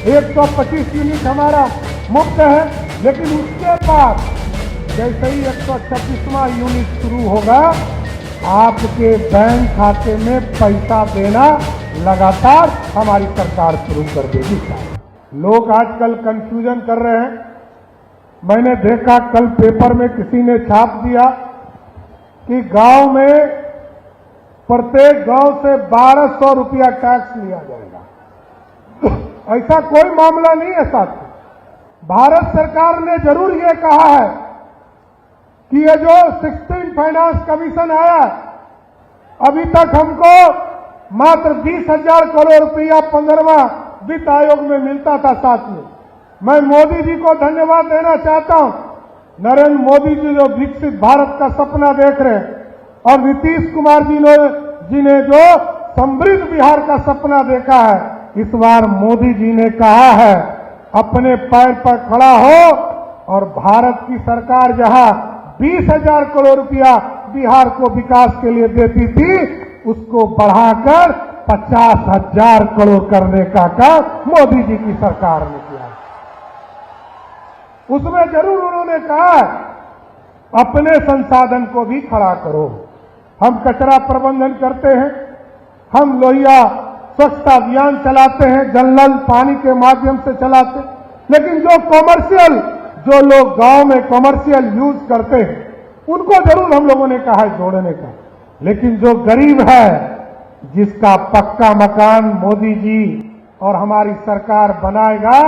125 unit हमारा मुफ्त है, लेकिन उसके बाद जैसे ही 126वां यूनिट शुरू होगा, आपके बैंक खाते में पैसा देना लगातार हमारी सरकार शुरू कर देगी। लोग आजकल कंफ्यूजन कर रहे हैं। मैंने देखा कल पेपर में किसी ने छाप दिया कि गांव में प्रत्येक गांव से 1200 रुपया टैक्स लिया जाएगा। ऐसा कोई मामला नहीं है साथियों। भारत सरकार ने जरूर ये कहा है कि ये जो 16 फाइनेंस कमीशन आया, अभी तक हमको मात्र 20,000 करोड़ रुपया 15वां वित्त आयोग में मिलता था। साथियों, मैं मोदी जी को धन्यवाद देना चाहता हूं। नरेंद्र मोदी जी जो विकसित भारत का सपना देख रहे हैं, और नीतीश कुमार जी ने जो समृद्ध बिहार का सपना देखा है, इस बार मोदी जी ने कहा है अपने पैर पर खड़ा हो, और भारत की सरकार जहां 20,000 करोड़ रुपया बिहार को विकास के लिए देती थी, उसको बढ़ाकर 50,000 करोड़ करने का काम मोदी जी की सरकार ने किया। उसमें जरूर उन्होंने कहा अपने संसाधन को भी खड़ा करो। हम कचरा प्रबंधन करते हैं, हम लोहिया स्वच्छता अभियान चलाते हैं, जल नल पानी के माध्यम से चलाते हैं, लेकिन जो कॉमर्शियल, जो लोग गांव में कॉमर्शियल यूज करते हैं, उनको जरूर हम लोगों ने कहा है जोड़ने का। लेकिन जो गरीब है, जिसका पक्का मकान मोदी जी और हमारी सरकार बनाएगा,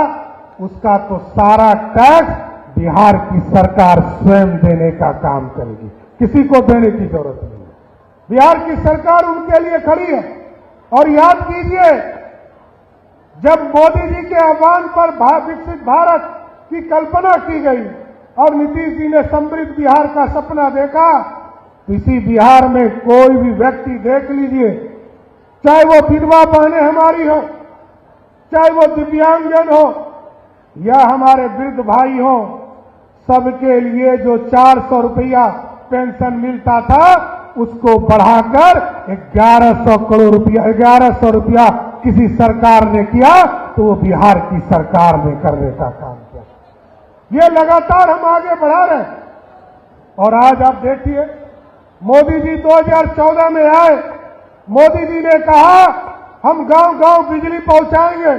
उसका तो सारा टैक्स बिहार की सरकार स्वयं देने का काम करेगी, किसी को देने की जरूरत नहीं है। बिहार की सरकार उनके लिए खड़ी है। और याद कीजिए, जब मोदी जी के आह्वान पर विकसित भारत की कल्पना की गई और नीतीश जी ने समृद्ध बिहार का सपना देखा, तो इसी बिहार में कोई भी व्यक्ति देख लीजिए, चाहे वो विधवा बहनें हमारी हो, चाहे वो दिव्यांगजन हो, या हमारे वृद्ध भाई हो, सबके लिए जो 400 रुपया पेंशन मिलता था, उसको बढ़ाकर 1100 करोड़ रुपया 1100 रुपया किसी सरकार ने किया, तो वो बिहार की सरकार ने करने का काम किया। ये लगातार हम आगे बढ़ा रहे हैं। और आज आप देखिए, मोदी जी 2014 में आए, मोदी जी ने कहा हम गांव गांव बिजली पहुंचाएंगे,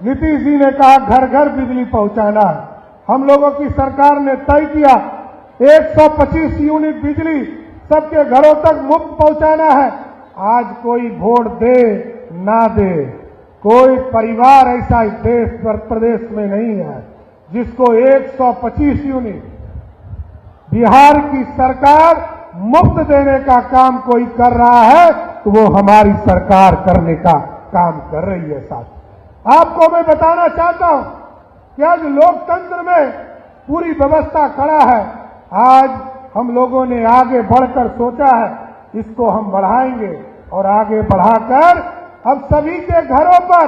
नीतीश जी ने कहा घर घर बिजली पहुंचाना है। हम लोगों की सरकार ने तय किया 125 यूनिट बिजली सबके घरों तक मुफ्त पहुंचाना है। आज कोई वोट दे ना दे, कोई परिवार ऐसा इस देश प्रदेश में नहीं है जिसको 125 यूनिट बिहार की सरकार मुफ्त देने का काम कोई कर रहा है, तो वो हमारी सरकार करने का काम कर रही है। साथ आपको मैं बताना चाहता हूं कि आज लोकतंत्र में पूरी व्यवस्था खड़ा है। आज हम लोगों ने आगे बढ़कर सोचा है, इसको हम बढ़ाएंगे और आगे बढ़ाकर अब सभी के घरों पर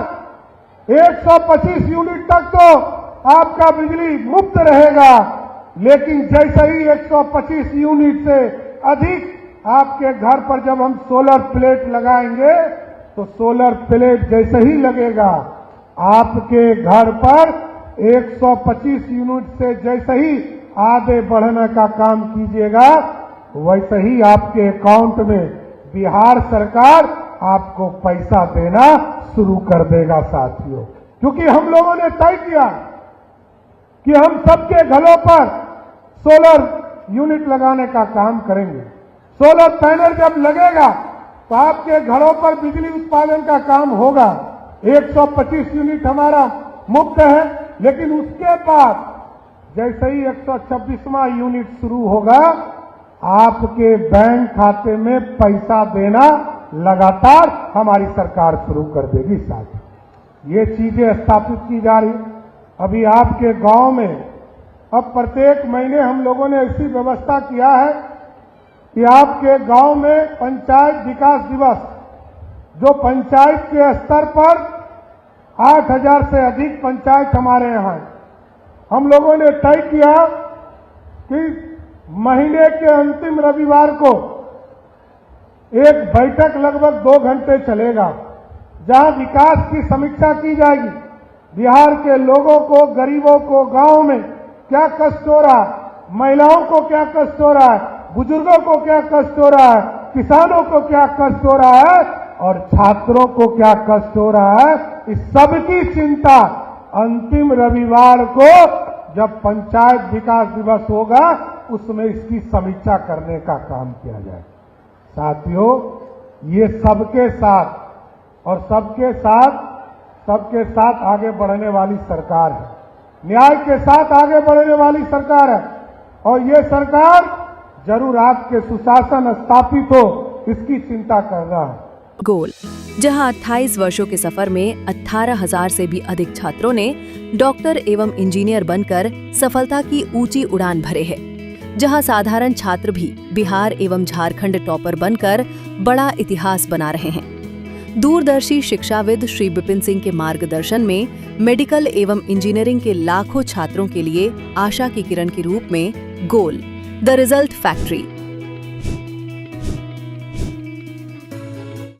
125 यूनिट तक तो आपका बिजली मुफ्त रहेगा। लेकिन जैसे ही 125 यूनिट से अधिक आपके घर पर जब हम सोलर प्लेट लगाएंगे, तो सोलर प्लेट जैसे ही लगेगा, आपके घर पर 125 यूनिट से जैसे ही आगे बढ़ने का काम कीजिएगा, वैसे ही आपके अकाउंट में बिहार सरकार आपको पैसा देना शुरू कर देगा। साथियों, क्योंकि हम लोगों ने तय किया कि हम सबके घरों पर सोलर यूनिट लगाने का काम करेंगे। सोलर पैनल जब लगेगा तो आपके घरों पर बिजली उत्पादन का काम होगा। 125 यूनिट हमारा मुफ्त है, लेकिन उसके बाद जैसे ही 126वां यूनिट शुरू होगा, आपके बैंक खाते में पैसा देना लगातार हमारी सरकार शुरू कर देगी। साथ ये चीजें स्थापित की जा रही। अभी आपके गांव में अब प्रत्येक महीने हम लोगों ने ऐसी व्यवस्था किया है कि आपके गांव में पंचायत विकास दिवस, जो पंचायत के स्तर पर 8,000 से अधिक पंचायत हमारे यहाँ है, हम लोगों ने तय किया कि महीने के अंतिम रविवार को एक बैठक लगभग 2 घंटे चलेगा, जहां विकास की समीक्षा की जाएगी, बिहार के लोगों को, गरीबों को, गांव में क्या कष्ट हो रहा है, महिलाओं को क्या कष्ट हो रहा है, बुजुर्गों को क्या कष्ट हो रहा है, किसानों को क्या कष्ट हो रहा है और छात्रों को क्या कष्ट हो रहा है, इस सबकी चिंता अंतिम रविवार को जब पंचायत विकास दिवस होगा उसमें इसकी समीक्षा करने का काम किया जाए। साथियों, ये सबके साथ और सबके साथ आगे बढ़ने वाली सरकार है, न्याय के साथ आगे बढ़ने वाली सरकार है और ये सरकार जरूर आपके सुशासन स्थापित हो इसकी चिंता कर रहा है। गोल, जहां 28 वर्षों के सफर में 18,000 से भी अधिक छात्रों ने डॉक्टर एवं इंजीनियर बनकर सफलता की ऊंची उड़ान भरे है, जहां साधारण छात्र भी बिहार एवं झारखंड टॉपर बनकर बड़ा इतिहास बना रहे हैं। दूरदर्शी शिक्षाविद श्री विपिन सिंह के मार्गदर्शन में मेडिकल एवं इंजीनियरिंग के लाखों छात्रों के लिए आशा की किरण के रूप में गोल, द रिजल्ट फैक्ट्री